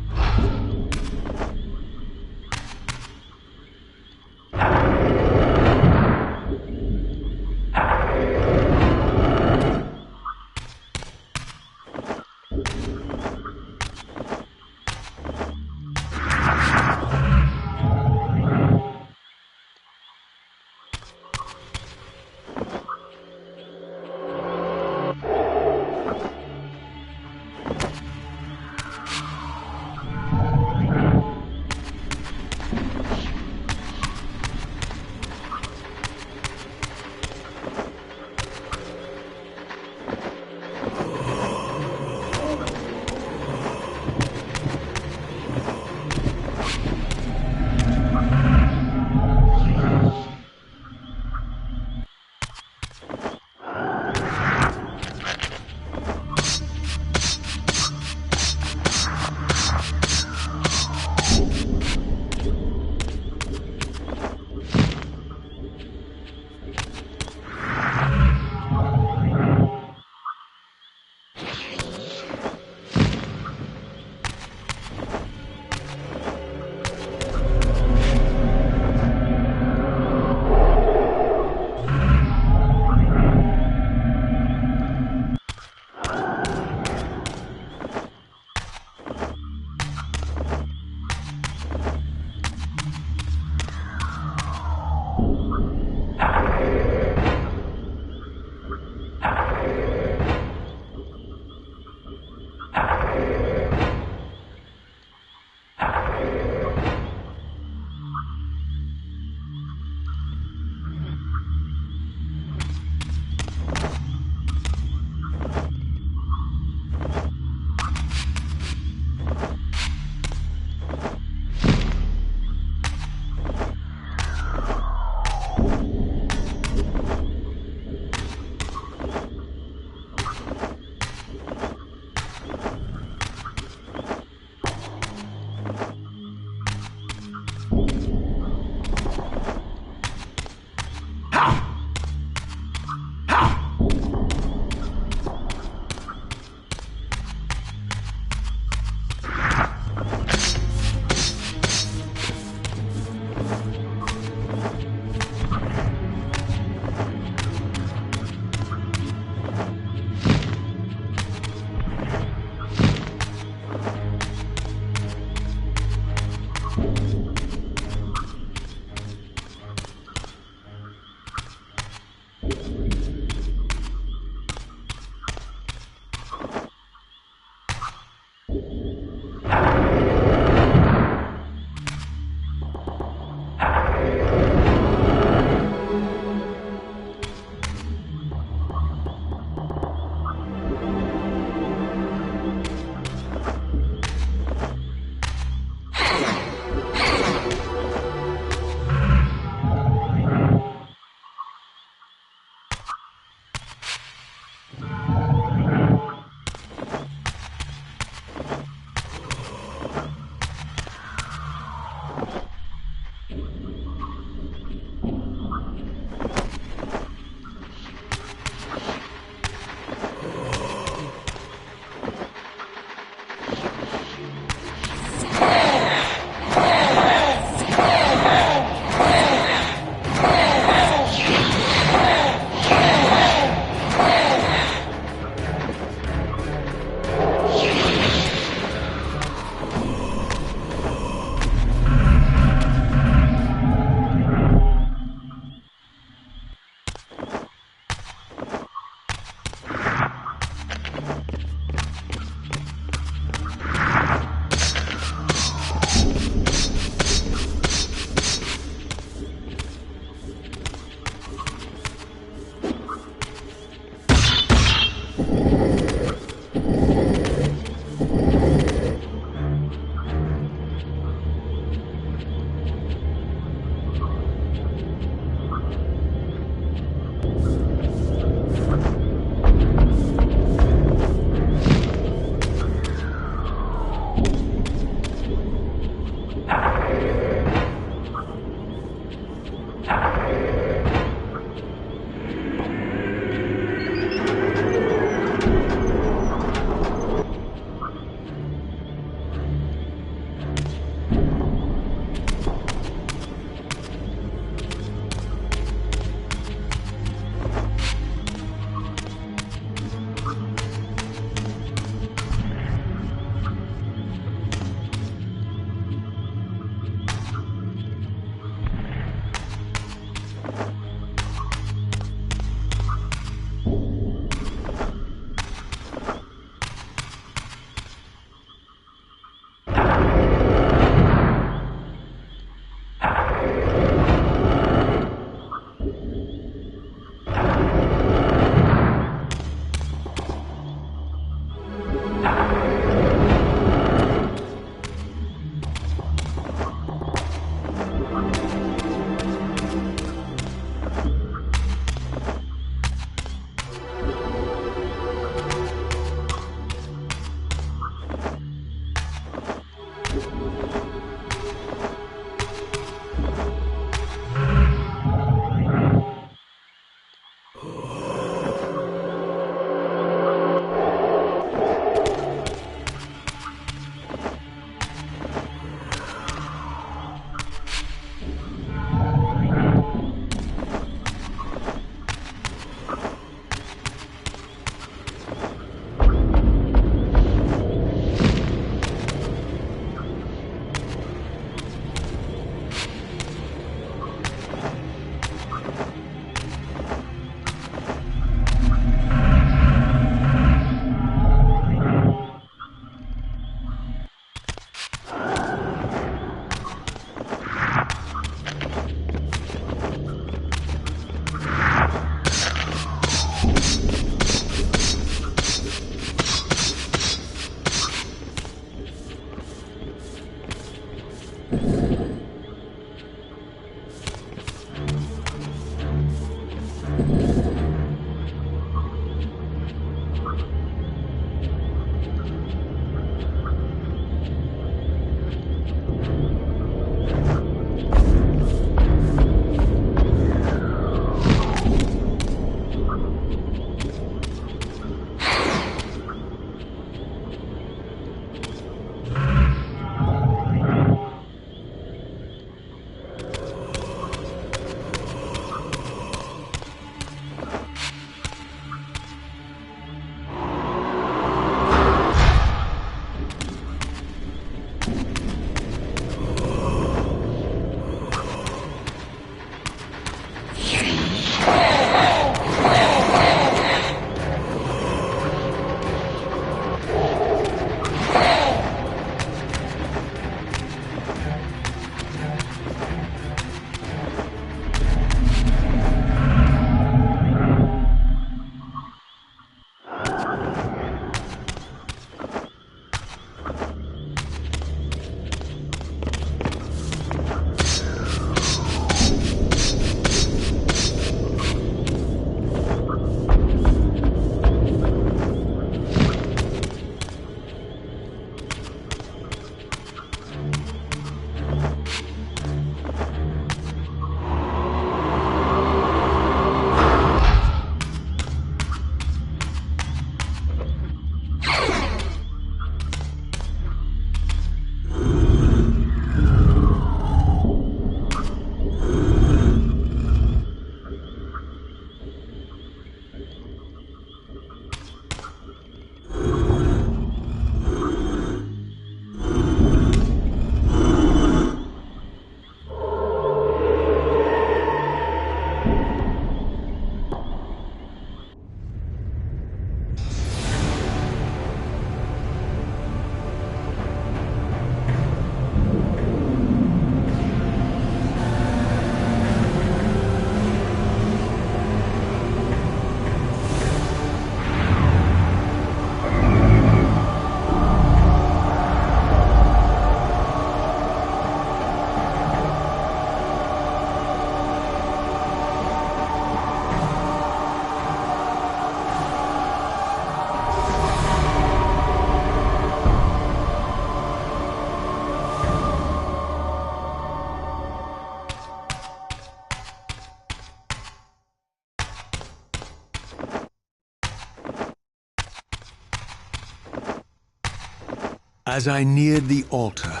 As I neared the altar,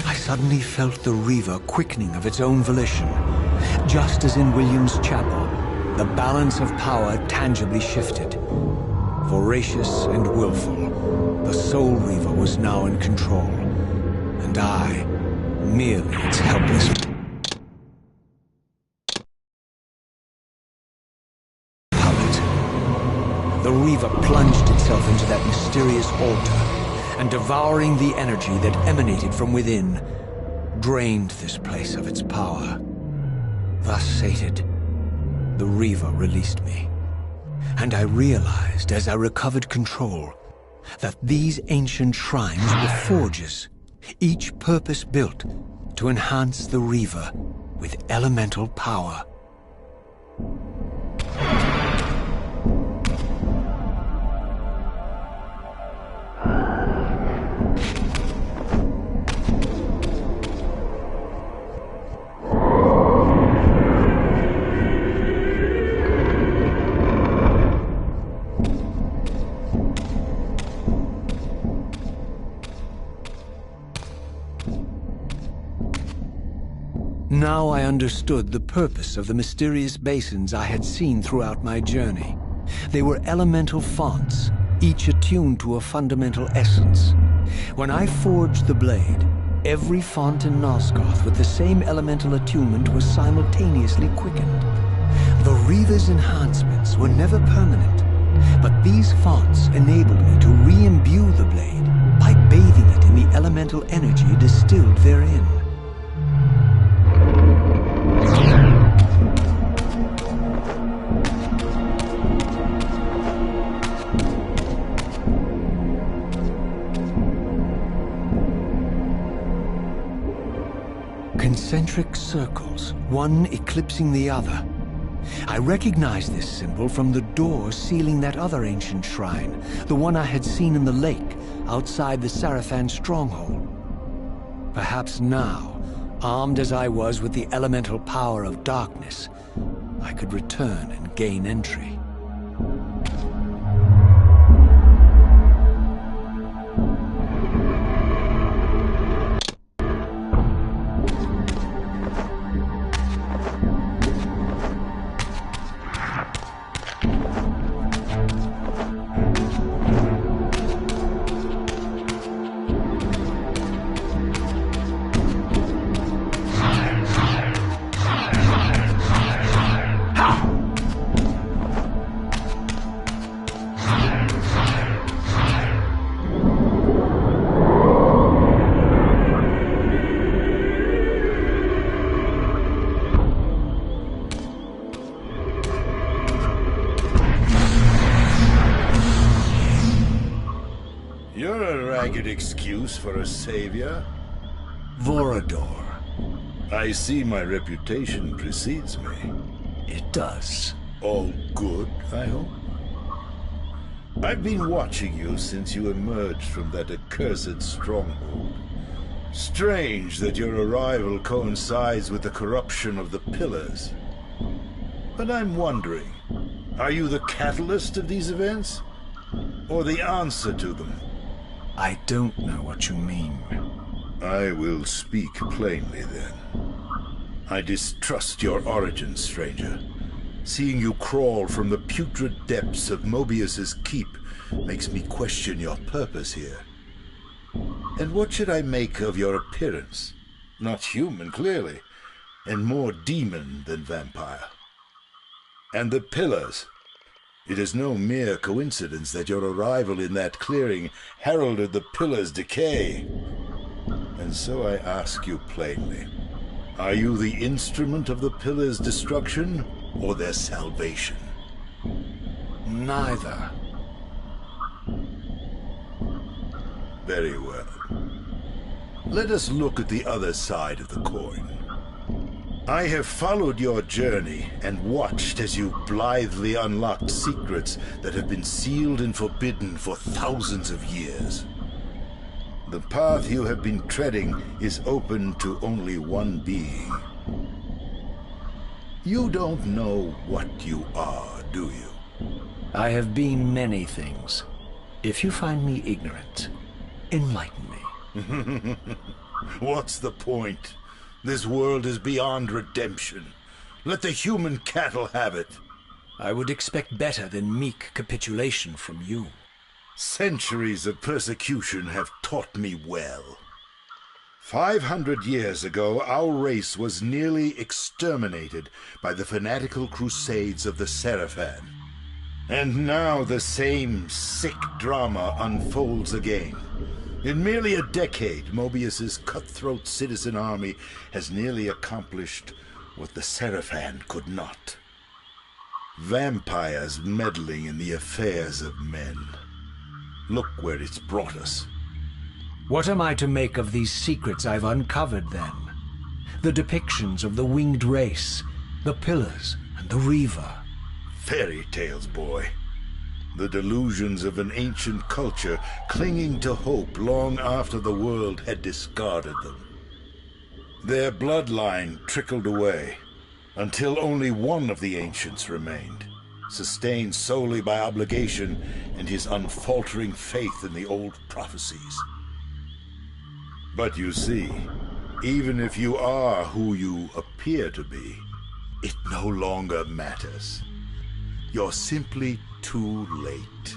I suddenly felt the Reaver quickening of its own volition. Just as in William's chapel, the balance of power tangibly shifted. Voracious and willful, the Soul Reaver was now in control, and I, merely its helpless puppet. The Reaver plunged itself into that mysterious altar, and devouring the energy that emanated from within, drained this place of its power. Thus sated, the Reaver released me, and I realized as I recovered control that these ancient shrines were forges, each purpose-built to enhance the Reaver with elemental power. Now I understood the purpose of the mysterious basins I had seen throughout my journey. They were elemental fonts, each attuned to a fundamental essence. When I forged the blade, every font in Nosgoth with the same elemental attunement was simultaneously quickened. The Reaver's enhancements were never permanent, but these fonts enabled me to re-imbue the blade by bathing it in the elemental energy distilled therein. Concentric circles, one eclipsing the other. I recognized this symbol from the door sealing that other ancient shrine, the one I had seen in the lake outside the Sarafan stronghold. Perhaps now, armed as I was with the elemental power of darkness, I could return and gain entry. You're a ragged excuse for a savior. Vorador. I see my reputation precedes me. It does. All good, I hope? I've been watching you since you emerged from that accursed stronghold. Strange that your arrival coincides with the corruption of the Pillars. But I'm wondering, are you the catalyst of these events? Or the answer to them? I don't know what you mean. I will speak plainly then. I distrust your origin, stranger. Seeing you crawl from the putrid depths of Mobius's keep makes me question your purpose here. And what should I make of your appearance? Not human, clearly, and more demon than vampire. And the Pillars. It is no mere coincidence that your arrival in that clearing heralded the Pillars' decay. And so I ask you plainly, are you the instrument of the Pillars' destruction, or their salvation? Neither. Very well. Let us look at the other side of the coin. I have followed your journey and watched as you blithely unlocked secrets that have been sealed and forbidden for thousands of years. The path you have been treading is open to only one being. You don't know what you are, do you? I have been many things. If you find me ignorant, enlighten me. What's the point? This world is beyond redemption. Let the human cattle have it. I would expect better than meek capitulation from you. Centuries of persecution have taught me well. 500 years ago, our race was nearly exterminated by the fanatical crusades of the Seraphan. And now the same sick drama unfolds again. In merely a decade, Mobius's cutthroat citizen army has nearly accomplished what the Seraphan could not. Vampires meddling in the affairs of men. Look where it's brought us. What am I to make of these secrets I've uncovered, then? The depictions of the winged race, the Pillars, and the Reaver. Fairy tales, boy. The delusions of an ancient culture clinging to hope long after the world had discarded them. Their bloodline trickled away, until only one of the ancients remained, sustained solely by obligation and his unfaltering faith in the old prophecies. But you see, even if you are who you appear to be, it no longer matters. You're simply too late.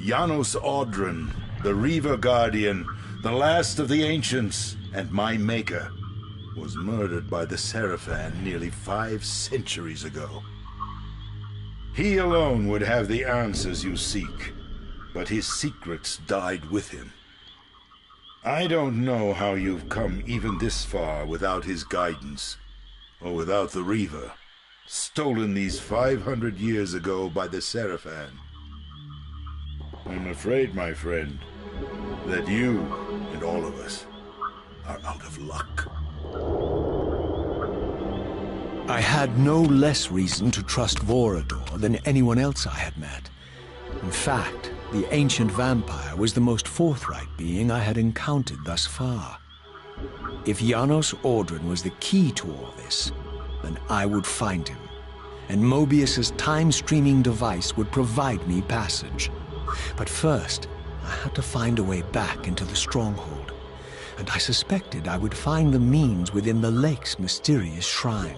Janos Audron, the Reaver Guardian, the last of the ancients, and my maker, was murdered by the Seraphan nearly 5 centuries ago. He alone would have the answers you seek, but his secrets died with him. I don't know how you've come even this far without his guidance, or without the Reaver, stolen these 500 years ago by the Seraphan. I'm afraid, my friend, that you and all of us are out of luck. I had no less reason to trust Vorador than anyone else I had met. In fact, the ancient vampire was the most forthright being I had encountered thus far. If Janos Audron was the key to all this, then I would find him, and Mobius's time-streaming device would provide me passage. But first, I had to find a way back into the stronghold, and I suspected I would find the means within the lake's mysterious shrine.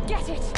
Get it!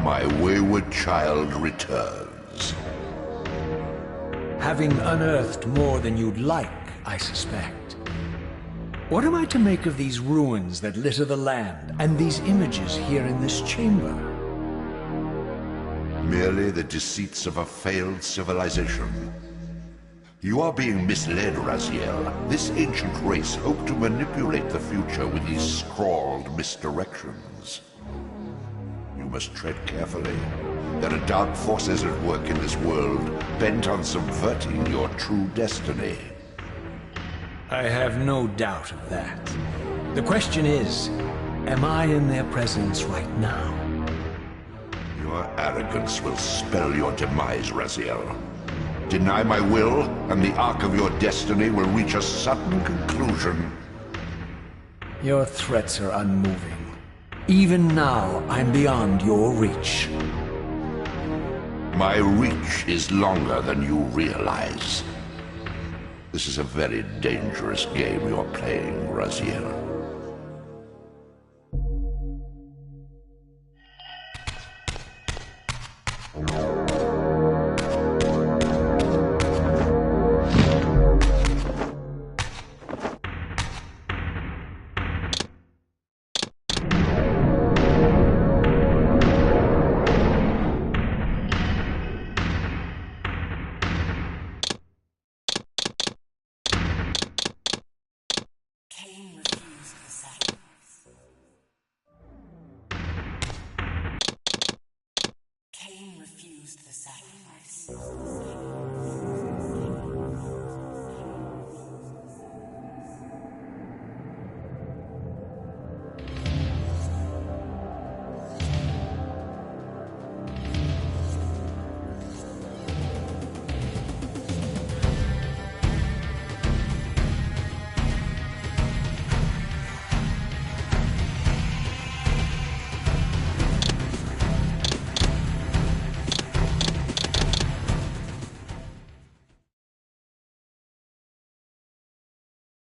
My wayward child returns. Having unearthed more than you'd like, I suspect. What am I to make of these ruins that litter the land, and these images here in this chamber? Merely the deceits of a failed civilization. You are being misled, Raziel. This ancient race hoped to manipulate the future with these scrawled misdirections. You must tread carefully. There are dark forces at work in this world, bent on subverting your true destiny. I have no doubt of that. The question is, am I in their presence right now? Your arrogance will spell your demise, Raziel. Deny my will, and the arc of your destiny will reach a sudden conclusion. Your threats are unmoving. Even now, I'm beyond your reach. My reach is longer than you realize. This is a very dangerous game you're playing, Raziel. Cain refused the sacrifice.